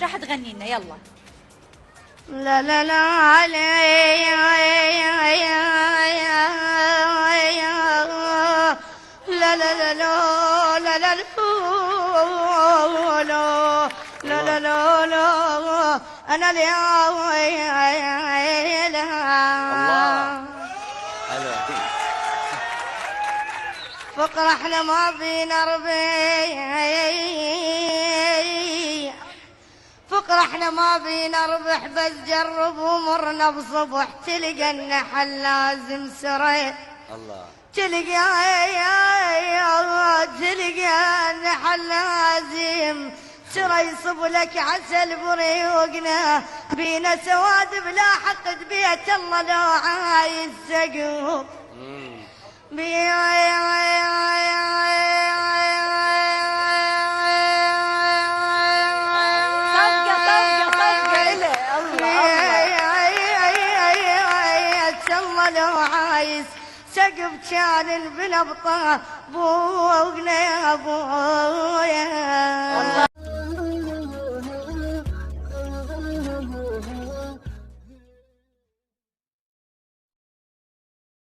راح تغني لنا؟ يلا. لا لا لا علي لا لا لا لا لا لا لا لا لا لا انا الله حلو. فقر احنا ما فينا ربيع، فقر احنا ما بينا ربح، بس جرب ومرنا بصبح تلقى النحل لازم سريع. الله تلقى النحل لازم سرى يصب لك عسل بريوقنا، بينا سواد بلا حقد بيت الله لو عايز سقوف لو عايز سقف كان بنبطه بوقنا يا ابو